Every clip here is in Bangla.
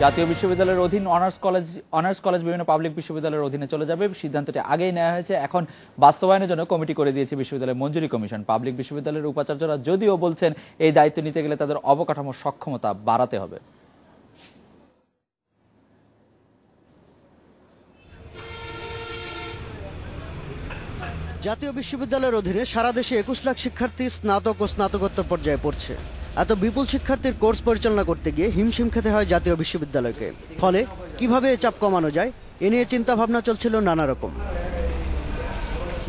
জাতীয় বিশ্ববিদ্যালয়ের অধীন অনার্স কলেজ বিভিন্ন পাবলিক বিশ্ববিদ্যালয়ের অধীনে চলে যাবে। সিদ্ধান্তটি আগেই নেওয়া হয়েছে, এখন বাস্তবায়নের জন্য কমিটি করে দিয়েছে বিশ্ববিদ্যালয় মঞ্জুরি কমিশন। পাবলিক বিশ্ববিদ্যালয়ের উপাচার্যরা যদিও বলছেন এই দায়িত্ব নিতে গেলে তাদের অবকাঠামোর সক্ষমতা বাড়াতে হবে। জাতীয় বিশ্ববিদ্যালয়ের অধীনে সারা দেশে 21 লাখ শিক্ষার্থী স্নাতক ও স্নাতকোত্তর পর্যায়ে পড়ছে। এত বিপুল শিক্ষার্থীর কোর্স পরিচালনা করতে গিয়ে হিমশিম খেতে হয় জাতীয় বিশ্ববিদ্যালয়কে। ফলে কিভাবে এই চাপ কমানো যায় এ নিয়ে চিন্তা ভাবনা চলছিল নানা রকম।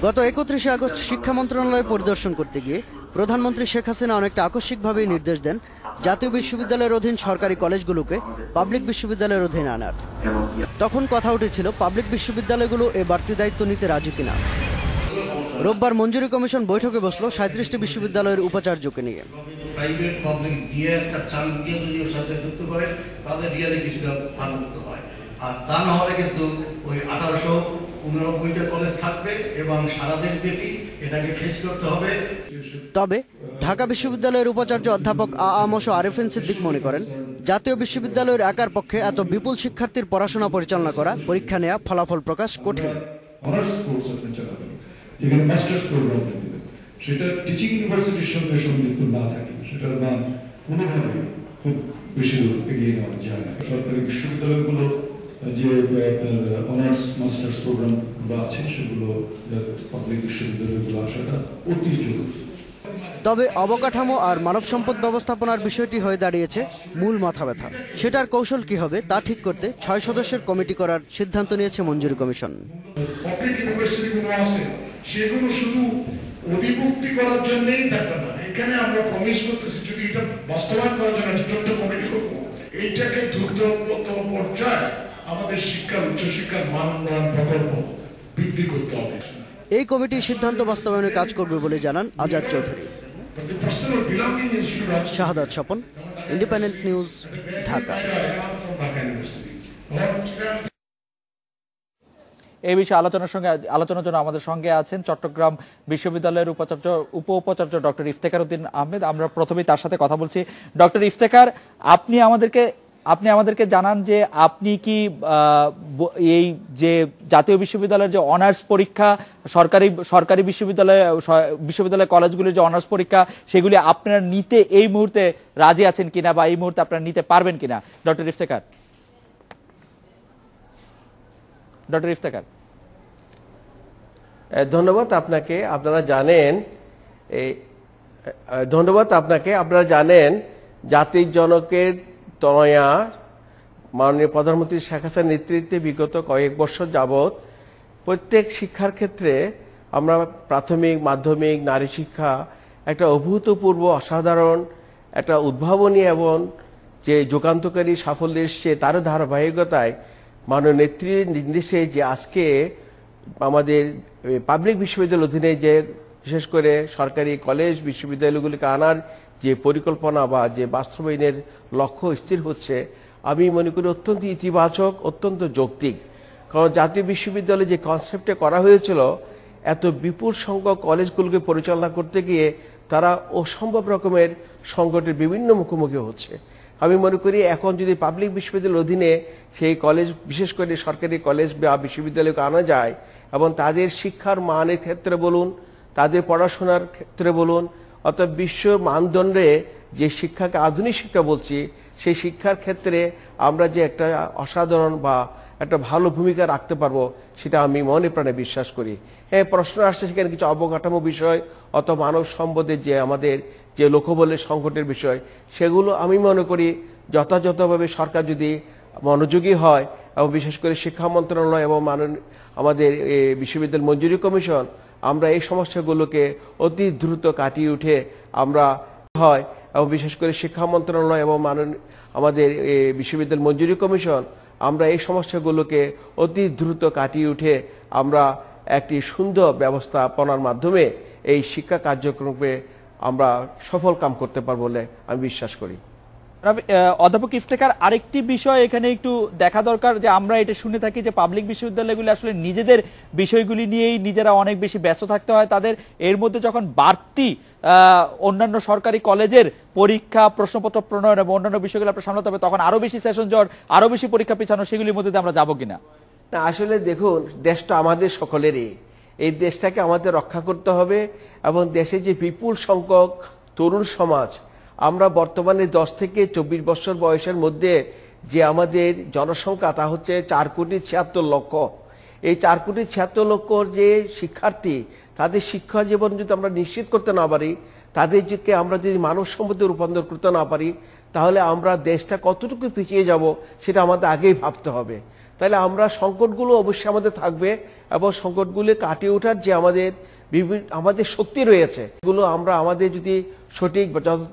গত 31 আগস্ট শিক্ষা মন্ত্রণালয় পরিদর্শন করতে গিয়ে প্রধানমন্ত্রী শেখ হাসিনা অনেকটা আকস্মিকভাবে নির্দেশ দেন জাতীয় বিশ্ববিদ্যালয়ের অধীন সরকারি কলেজগুলোকে পাবলিক বিশ্ববিদ্যালয়ের অধীনে আনার। তখন কথা উঠেছিল পাবলিক বিশ্ববিদ্যালয়গুলো এ বাড়তি দায়িত্ব নিতে রাজি কিনা। রোববার মঞ্জুরি কমিশন বৈঠকে বসলো 37টি বিশ্ববিদ্যালয়ের উপাচার্যকে নিয়ে। তবে ঢাকা বিশ্ববিদ্যালয়ের উপাচার্য অধ্যাপক আরিফিন সিদ্দিক মনে করেন জাতীয় বিশ্ববিদ্যালয়ের একার পক্ষে এত বিপুল শিক্ষার্থীর পড়াশোনা পরিচালনা করা, পরীক্ষা নেওয়া, ফলাফল প্রকাশ কঠিন। যেখানে মাস্টার্স প্রোগ্রাম থাকবে সেটা টিচিং ইউনিভার্সিটির সঙ্গে সংযুক্ত না থাকে, সেটার মান কোনোভাবে খুব বেশি এগিয়ে নেওয়া যায় না। সরকারি বিশ্ববিদ্যালয়গুলো যে অনার্স মাস্টার্স প্রোগ্রামগুলো আছে সেগুলো পাবলিক বিশ্ববিদ্যালয়গুলো আসাটা অতি জরুরি। তবে অবকাঠামো আর মানব সম্পদ ব্যবস্থাপনার বিষয়টি হয়ে দাঁড়িয়েছে মূল মাথা ব্যথা। সেটার কৌশল কি হবে তা ঠিক করতে 6 সদস্যের কমিটি করার সিদ্ধান্ত নিয়েছে মঞ্জুরি কমিশন। সেগুলো শুধু অধিভুক্তি করার জন্যই থাকবে না, এখানে আমরা প্রমিস করতেছি যদি এটা বাস্তবায়ন করার জন্য একটা ছোট্ট কমিটি করবো, এইটাকে দ্রুততম পর্যায়ে আমাদের শিক্ষার উচ্চশিক্ষার মান উন্নয়ন প্রকল্প বৃদ্ধি করতে হবে। এই কমিটি সিদ্ধান্ত বাস্তবায়নে কাজ করবে বলে জানান আজাদ চৌধুরী। শাহাদাত স্বপন, ইন্ডিপেন্ডেন্ট নিউজ, ঢাকা। এই বিষয়ে আলোচনার জন্য আমাদের সঙ্গে আছেন চট্টগ্রাম বিশ্ববিদ্যালয়ের উপ উপাচার্য ডক্টর ইফতেখার উদ্দিন আহমেদ। আমরা প্রথমেই তার সাথে কথা বলছি। ডক্টর ইফতেখার, আপনি আমাদেরকে জানান যে আপনি কি এই যে জাতীয় বিশ্ববিদ্যালয়ের যে অনার্স পরীক্ষা, সরকারি বিশ্ববিদ্যালয় কলেজগুলির যে অনার্স পরীক্ষা, সেগুলি আপনারা নিতে এই মুহূর্তে রাজি আছেন কিনা বা এই মুহূর্তে আপনারা নিতে পারবেন কিনা? ডক্টর ইফতেখার। ধন্যবাদ আপনাকে। আপনারা জানেন জাতির জনকের তনয়া মাননীয় প্রধানমন্ত্রী শেখ হাসিনার নেতৃত্বে বিগত কয়েক বছর যাবৎ প্রত্যেক শিক্ষার ক্ষেত্রে আমরা প্রাথমিক, মাধ্যমিক, নারী শিক্ষা একটা অভূতপূর্ব, অসাধারণ, একটা উদ্ভাবনী এবং যে যুগান্তকারী সাফল্য এসছে তার ধারাবাহিকতায় মাননীয় নেত্রীর নির্দেশে যে আজকে আমাদের পাবলিক বিশ্ববিদ্যালয়ের অধীনে যে বিশেষ করে সরকারি কলেজ বিশ্ববিদ্যালয়গুলিকে আনার যে পরিকল্পনা বা যে বাস্তবায়নের লক্ষ্য স্থির হচ্ছে, আমি মনে করি অত্যন্ত ইতিবাচক, অত্যন্ত যৌক্তিক। কারণ জাতীয় বিশ্ববিদ্যালয়ে যে কনসেপ্টে করা হয়েছিল, এত বিপুল সংখ্যক কলেজগুলোকে পরিচালনা করতে গিয়ে তারা অসম্ভব রকমের সংকটের বিভিন্ন মুখোমুখি হচ্ছে। আমি মনে করি এখন যদি পাবলিক বিশ্ববিদ্যালয়ের অধীনে সেই কলেজ, বিশেষ করে সরকারি কলেজ বা বিশ্ববিদ্যালয়কে আনা যায় এবং তাদের শিক্ষার মানের ক্ষেত্রে বলুন, তাদের পড়াশোনার ক্ষেত্রে বলুন, অর্থাৎ বিশ্ব মানদণ্ডে যে শিক্ষাকে আধুনিক শিক্ষা বলছি, সেই শিক্ষার ক্ষেত্রে আমরা যে একটা অসাধারণ বা একটা ভালো ভূমিকা রাখতে পারবো সেটা আমি মনে প্রাণে বিশ্বাস করি। হ্যাঁ, প্রশ্ন আসছে সেখানে কিছু অবকাঠামো বিষয় অথবা মানব সম্পদের যে আমাদের যে লোকবলের সংকটের বিষয়, সেগুলো আমি মনে করি যথাযথভাবে সরকার যদি মনোযোগী হয় এবং বিশেষ করে শিক্ষা মন্ত্রণালয় এবং আমাদের বিশ্ববিদ্যালয় মঞ্জুরি কমিশন, আমরা এই সমস্যাগুলোকে অতি দ্রুত কাটিয়ে উঠে আমরা হয় এবং বিশেষ করে শিক্ষা মন্ত্রণালয় এবং আমাদের বিশ্ববিদ্যালয় মঞ্জুরি কমিশন, আমরা এই সমস্যাগুলোকে অতি দ্রুত কাটিয়ে উঠে আমরা একটি সুন্দর ব্যবস্থাপনার মাধ্যমে এই শিক্ষা কার্যক্রমে আমরা সফল কাম করতে পারবো বলে আমি বিশ্বাস করি। অধ্যাপক ইফতেখার, আরেকটি বিষয় এখানে একটু দেখা দরকার, যে আমরা এটা শুনে থাকি যে পাবলিক বিশ্ববিদ্যালয়গুলি আসলে নিজেদের বিষয়গুলি নিয়েই নিজেরা অনেক বেশি ব্যস্ত থাকতে হয় তাদের। এর মধ্যে যখন বাড়তি অন্যান্য সরকারি কলেজের পরীক্ষা, প্রশ্নপত্র প্রণয়ন এবং অন্যান্য বিষয়গুলো আপনার সামলাতে হবে, তখন আরো বেশি সেশন জট, আরো বেশি পরীক্ষা পিছানো, সেগুলির মধ্যে দিয়ে আমরা যাবো কিনা? না, আসলে দেখুন, দেশটা আমাদের সকলেরই, এই দেশটাকে আমাদের রক্ষা করতে হবে এবং দেশে যে বিপুল সংখ্যক তরুণ সমাজ, আমরা বর্তমানে 10 থেকে 24 বছর বয়সের মধ্যে যে আমাদের জনসংখ্যা, তা হচ্ছে 4,76,00,000। এই 4,76,00,000 যে শিক্ষার্থী, তাদের শিক্ষা জীবন যদি আমরা নিশ্চিত করতে না পারি, তাদেরকে আমরা যদি মানব সম্পদে রূপান্তর করতে না পারি, তাহলে আমরা দেশটা কতটুকু পিছিয়ে যাব সেটা আমাদের আগেই ভাবতে হবে। তাহলে আমরা সংকটগুলো অবশ্যই আমাদের থাকবে এবং সংকটগুলো কাটিয়ে ওঠার যে আমাদের শক্তি রয়েছে, এগুলো আমরা আমাদের যদি সঠিক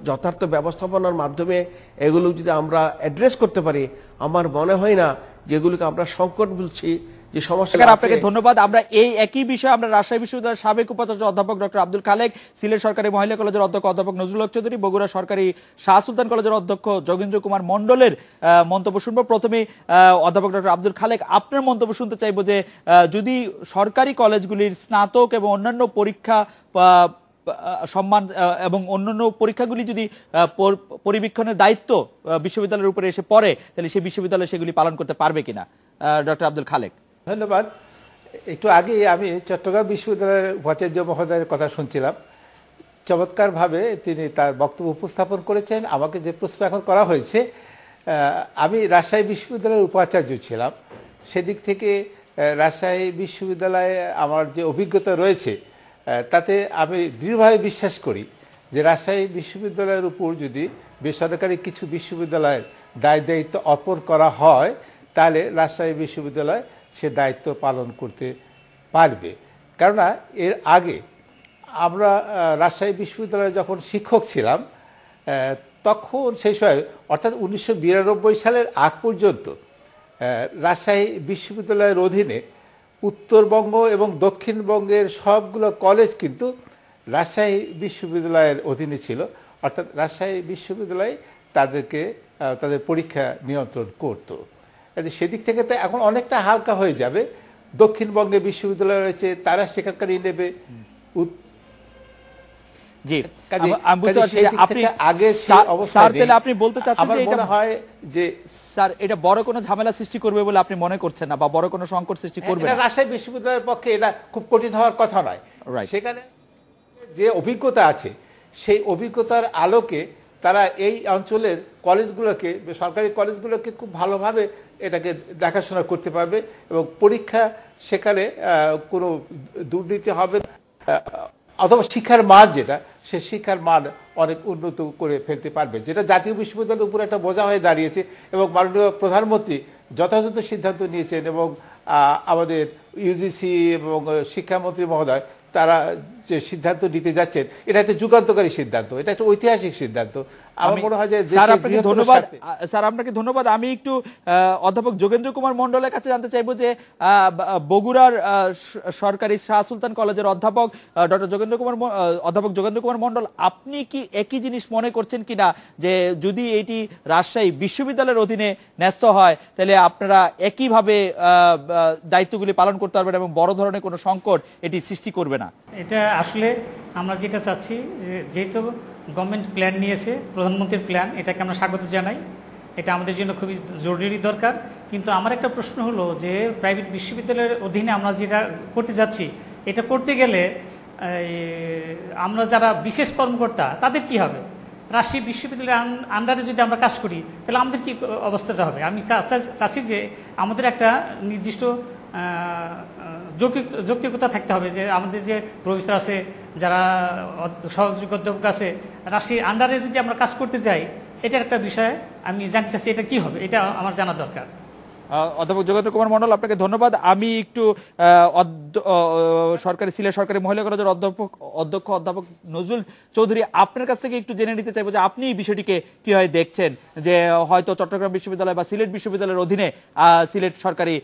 যথার্থ ব্যবস্থাপনার মাধ্যমে এগুলো যদি আমরা অ্যাড্রেস করতে পারি, আমার মনে হয় না যেগুলোকে আমরা সংকট বলছি, যে সমস্যা। আপনাকে ধন্যবাদ। আমরা এই একই বিষয়ে আমরা রাজশাহী বিশ্ববিদ্যালয়ের সাবেক উপাচার্য অধ্যাপক ডক্টর আব্দুল খালেক, সিলেট সরকারি মহিলা কলেজের অধ্যক্ষ অধ্যাপক নজরুল হক চৌধুরী, বগুড়া সরকারি শাহ সুলতান কলেজের অধ্যক্ষ যোগেন্দ্র কুমার মন্ডলের মন্তব্য শুনবো। প্রথমে অধ্যাপক ডক্টর আব্দুল খালেক, আপনার মন্তব্য শুনতে চাইবো যে যদি সরকারি কলেজগুলির স্নাতক এবং অন্যান্য পরীক্ষা সম্মান এবং অন্যান্য পরীক্ষাগুলি যদি পরিবীক্ষণের দায়িত্ব বিশ্ববিদ্যালয়ের উপরে এসে পড়ে, তাহলে সেই বিশ্ববিদ্যালয় সেগুলি পালন করতে পারবে কিনা? ডক্টর আব্দুল খালেক। ধন্যবাদ। একটু আগে আমি চট্টগ্রাম বিশ্ববিদ্যালয়ের উপাচার্য মহোদয়ের কথা শুনছিলাম। চমৎকারভাবে তিনি তার বক্তব্য উপস্থাপন করেছেন। আমাকে যে প্রশ্ন এখন করা হয়েছে, আমি রাজশাহী বিশ্ববিদ্যালয়ের উপাচার্য ছিলাম, সেদিক থেকে রাজশাহী বিশ্ববিদ্যালয়ে আমার যে অভিজ্ঞতা রয়েছে, তাতে আমি দৃঢ়ভাবে বিশ্বাস করি যে রাজশাহী বিশ্ববিদ্যালয়ের উপর যদি বেসরকারি কিছু বিশ্ববিদ্যালয়ের দায়িত্ব অর্পণ করা হয়, তাহলে রাজশাহী বিশ্ববিদ্যালয় সে দায়িত্ব পালন করতে পারবে। কেননা এর আগে আমরা রাজশাহী বিশ্ববিদ্যালয়ে যখন শিক্ষক ছিলাম, তখন সেই সময় অর্থাৎ 1992 সালের আগ পর্যন্ত রাজশাহী বিশ্ববিদ্যালয়ের অধীনে উত্তরবঙ্গ এবং দক্ষিণবঙ্গের সবগুলো কলেজ কিন্তু রাজশাহী বিশ্ববিদ্যালয়ের অধীনে ছিল। অর্থাৎ রাজশাহী বিশ্ববিদ্যালয় তাদের পরীক্ষা নিয়ন্ত্রণ করত। সেদিক থেকে তো এখন অনেকটা হালকা হয়ে যাবে। দক্ষিণবঙ্গে বিশ্ববিদ্যালয় রয়েছে, তারা সেখানকারই নেবে। জি, আমি বুঝতে পারছি যে আপনি আগে স্যার, তাহলে আপনি বলতে চাচ্ছেন যে এটা হয় যে স্যার এটা বড় কোনো ঝামেলা সৃষ্টি করবে বলে আপনি মনে করছেন না, বা বড় কোনো সংকট সৃষ্টি করবে না? রাজশাহী বিশ্ববিদ্যালয়ের পক্ষে এটা খুব কঠিন হওয়ার কথা নয়। সেখানে যে অভিজ্ঞতা আছে, সেই অভিজ্ঞতার আলোকে তারা এই অঞ্চলের কলেজগুলোকে, সরকারি কলেজগুলোকে খুব ভালোভাবে এটাকে দেখাশোনা করতে পারবে এবং পরীক্ষা সেখানে কোনো দুর্নীতি হবে না, অথবা শিক্ষার মান যেটা, সে শিক্ষার মান অনেক উন্নত করে ফেলতে পারবে, যেটা জাতীয় বিশ্ববিদ্যালয়ের উপর একটা বোঝা হয়ে দাঁড়িয়েছে। এবং মাননীয় প্রধানমন্ত্রী যথাযথ সিদ্ধান্ত নিয়েছেন এবং আমাদের ইউজিসি এবং শিক্ষামন্ত্রী মহোদয় তারা যে সিদ্ধান্ত নিতে যাচ্ছেন, এটা একটা যুগান্তকারী সিদ্ধান্ত, এটা একটা ঐতিহাসিক সিদ্ধান্ত। আমার মনে হয় যে স্যার আপনাকে ধন্যবাদ। স্যার আপনাকে ধন্যবাদ। আমি একটু অধ্যাপক যোগেন্দ্র কুমার মন্ডলের কাছে জানতে চাইবো যে বগুড়ার সরকারি শাহ সুলতান কলেজের অধ্যাপক অধ্যাপক যোগেন্দ্র কুমার মন্ডল, আপনি কি একই জিনিস মনে করছেন কিনা যে যদি এটি রাজশাহী বিশ্ববিদ্যালয়ের অধীনে ন্যস্ত হয়, তাহলে আপনারা একইভাবে দায়িত্বগুলি পালন করতে পারবেন এবং বড় ধরনের কোনো সংকট এটি সৃষ্টি করবে না? এটা আসলে আমরা যেটা চাচ্ছি, যেহেতু গভর্নমেন্ট প্ল্যান নিয়েছে, প্রধানমন্ত্রীর প্ল্যান, এটাকে আমরা স্বাগত জানাই। এটা আমাদের জন্য খুবই জরুরি দরকার। কিন্তু আমার একটা প্রশ্ন হলো যে প্রাইভেট বিশ্ববিদ্যালয়ের অধীনে আমরা যেটা করতে যাচ্ছি, এটা করতে গেলে আমরা যারা বিশেষ কর্মকর্তা তাদের কি হবে? রাজশাহী বিশ্ববিদ্যালয়ের আন্ডারে যদি আমরা কাজ করি, তাহলে আমাদের কি অবস্থাটা হবে? আমি চাচ্ছি যে আমাদের একটা নির্দিষ্ট যৌক্তিকতা থাকতে হবে, যে আমাদের যে প্রফেসর আছে, যারা সহযোগী অধ্যাপক আছে, রাজশাহীর আন্ডারে যদি আমরা কাজ করতে যাই, এটার একটা বিষয় আমি জানতে চাচ্ছি, এটা কি হবে, এটা আমার জানা দরকার। অধ্যাপক যোগেন্দ্র কুমার মন্ডল, আপনাকে ধন্যবাদ। আমি একটু সিলেট সরকারি মহিলা কলেজের অধ্যক্ষ অধ্যাপক নজরুল চৌধুরী, আপনার কাছ থেকে একটু জেনে নিতে চাইবো যে আপনি এই বিষয়টিকে কিভাবে দেখছেন, যে হয়তো চট্টগ্রাম বিশ্ববিদ্যালয় বা সিলেট বিশ্ববিদ্যালয়ের অধীনে সিলেট সরকারি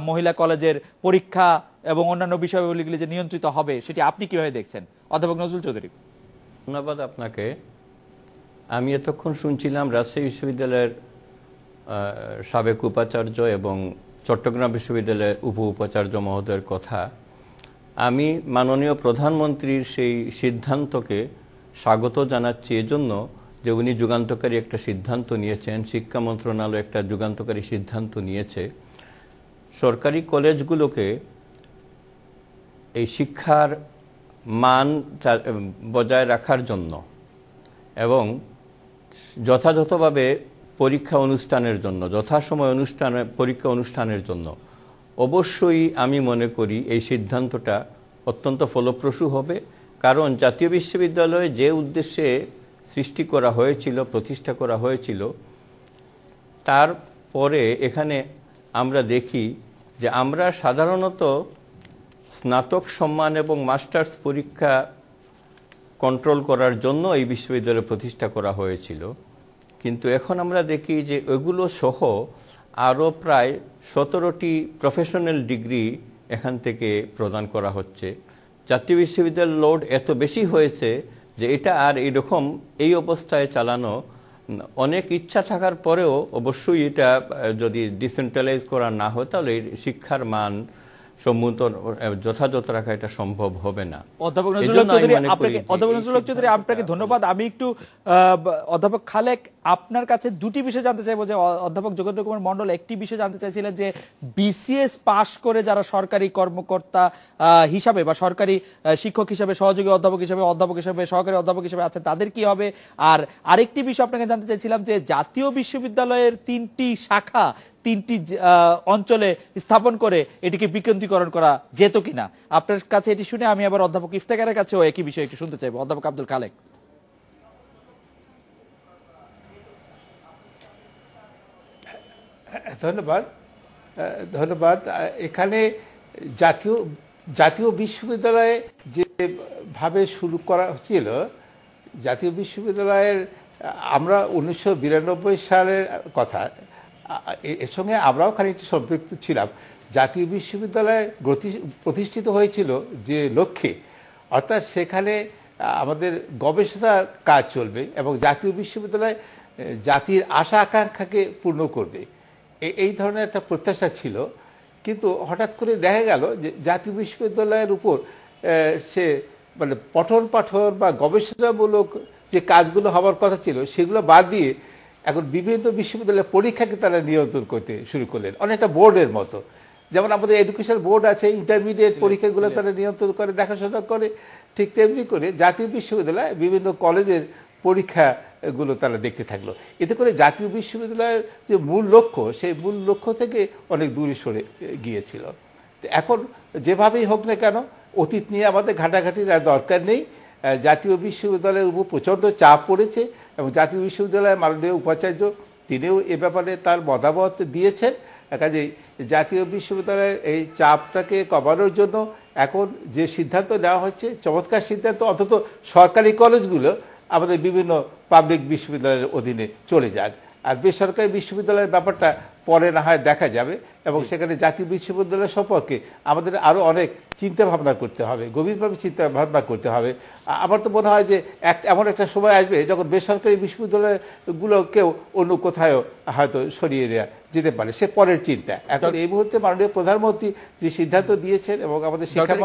মহিলা কলেজের পরীক্ষা এবং অন্যান্য বিষয়গুলি যে নিয়ন্ত্রিত হবে, সেটি আপনি কিভাবে দেখছেন? অধ্যাপক নজরুল চৌধুরী। ধন্যবাদ আপনাকে। আমি এতক্ষণ শুনছিলাম রাজশাহী বিশ্ববিদ্যালয়ের সাবেক উপাচার্য এবং চট্টগ্রাম বিশ্ববিদ্যালয়ের উপাচার্য মহোদয়ের কথা। আমি মাননীয় প্রধানমন্ত্রীর সেই সিদ্ধান্তকে স্বাগত জানাচ্ছি এজন্য যে উনি যুগান্তকারী একটা সিদ্ধান্ত নিয়েছেন, শিক্ষা মন্ত্রণালয় একটা যুগান্তকারী সিদ্ধান্ত নিয়েছে সরকারি কলেজগুলোকে এই শিক্ষার মান বজায় রাখার জন্য এবং যথাযথভাবে পরীক্ষা অনুষ্ঠানের জন্য, যথাসময় পরীক্ষা অনুষ্ঠানের জন্য অবশ্যই আমি মনে করি এই সিদ্ধান্তটা অত্যন্ত ফলপ্রসূ হবে। কারণ জাতীয় বিশ্ববিদ্যালয় যে উদ্দেশ্যে সৃষ্টি করা হয়েছিল, প্রতিষ্ঠা করা হয়েছিল, তারপরে এখানে আমরা দেখি যে আমরা সাধারণত স্নাতক সম্মান এবং মাস্টার্স পরীক্ষা কন্ট্রোল করার জন্য এই বিশ্ববিদ্যালয় প্রতিষ্ঠা করা হয়েছিল, কিন্তু এখন আমরা দেখি যে এগুলো সহ আরও প্রায় 17টি প্রফেশনাল ডিগ্রি এখান থেকে প্রদান করা হচ্ছে। জাতীয় বিশ্ববিদ্যালয়ের লোড এত বেশি হয়েছে যে এটা আর এইরকম এই অবস্থায় চালানো, অনেক ইচ্ছা থাকার পরেও অবশ্যই এটা যদি ডিসেন্ট্রালাইজ করা না হয় তাহলে শিক্ষার মান সম্মত যথাযথ রাখা এটা সম্ভব হবে না। অধ্যাপক নজরুল হক চৌধুরী, আপনাকে ধন্যবাদ। আমি একটু অধ্যাপক খালেক আপনার কাছে দুটি বিষয় জানতে চাইবো। যে অধ্যাপক যোগেন্দ্র কুমার মন্ডল একটি বিষয় জানতে চাইছিলেন যে বিসিএস পাশ করে যারা সরকারি কর্মকর্তা হিসাবে বা সরকারি শিক্ষক হিসাবে, সহযোগী অধ্যাপক হিসাবে, সহকারী অধ্যাপক হিসাবে আছেন তাদের কি হবে। আর আরেকটি বিষয় আপনাকে জানতে চাইছিলাম যে জাতীয় বিশ্ববিদ্যালয়ের 3টি শাখা 3টি অঞ্চলে স্থাপন করে এটিকে বিকেন্দ্রীকরণ করা যেত কিনা। আপনার কাছে এটি শুনে আমি আবার অধ্যাপক ইফতেখারের কাছেও একই বিষয় একটু শুনতে চাইবো। অধ্যাপক আব্দুল খালেক। ধন্যবাদ। এখানে জাতীয় বিশ্ববিদ্যালয়ে যেভাবে শুরু করা হচ্ছিল, জাতীয় বিশ্ববিদ্যালয়ের আমরা 1992 সালের কথা, এর সঙ্গে আমরাও খানিকটা সম্পৃক্ত ছিলাম। জাতীয় বিশ্ববিদ্যালয় প্রতিষ্ঠিত হয়েছিল যে লক্ষ্যে, অর্থাৎ সেখানে আমাদের গবেষণা কাজ চলবে এবং জাতীয় বিশ্ববিদ্যালয় জাতির আশা আকাঙ্ক্ষাকে পূর্ণ করবে, এই ধরনের একটা প্রত্যাশা ছিল। কিন্তু হঠাৎ করে দেখা গেল যে জাতীয় বিশ্ববিদ্যালয়ের উপর সে মানে পঠন পাঠন বা গবেষণামূলক যে কাজগুলো হওয়ার কথা ছিল সেগুলো বাদ দিয়ে এখন বিভিন্ন বিশ্ববিদ্যালয়ের পরীক্ষাকে তারা নিয়ন্ত্রণ করতে শুরু করলেন, অনেকটা বোর্ডের মতো। যেমন আমাদের এডুকেশন বোর্ড আছে, ইন্টারমিডিয়েট পরীক্ষাগুলো তারা নিয়ন্ত্রণ করে, দেখাশোনা করে, ঠিক তেমনি করে জাতীয় বিশ্ববিদ্যালয় বিভিন্ন কলেজের পরীক্ষাগুলো তারা দেখতে থাকলো। এতে করে জাতীয় বিশ্ববিদ্যালয়ের যে মূল লক্ষ্য, সেই মূল লক্ষ্য থেকে অনেক দূরে সরে গিয়েছিল। এখন যেভাবেই হোক না কেন, অতীত নিয়ে আমাদের ঘাটাঘাটির আর দরকার নেই। জাতীয় বিশ্ববিদ্যালয়ের উপর প্রচণ্ড চাপ পড়েছে এবং জাতীয় বিশ্ববিদ্যালয়ের মাননীয় উপাচার্য তিনিও এ ব্যাপারে তার মতামত দিয়েছেন। কাজেই জাতীয় বিশ্ববিদ্যালয়ের এই চাপটাকে কমানোর জন্য এখন যে সিদ্ধান্ত নেওয়া হচ্ছে, চমৎকার সিদ্ধান্ত। অন্তত সরকারি কলেজগুলো আমাদের বিভিন্ন পাবলিক বিশ্ববিদ্যালয়ের অধীনে চলে যাক, আর বেসরকারি বিশ্ববিদ্যালয়ের ব্যাপারটা পরে না হয় দেখা যাবে। এবং সেখানে জাতীয় বিশ্ববিদ্যালয় সম্পর্কে আমাদের আরও অনেক চিন্তা ভাবনা করতে হবে, গভীরভাবে চিন্তা ভাবনা করতে হবে। আমার তো মনে হয় যে এমন একটা সময় আসবে যখন বেসরকারি বিশ্ববিদ্যালয়গুলোকেও অন্য কোথাও হয়তো সরিয়ে নেওয়া যেতে পারে, সে পরের চিন্তা। এখন এই মুহূর্তে মাননীয় প্রধানমন্ত্রী যে সিদ্ধান্ত দিয়েছেন এবং আমাদের শিক্ষা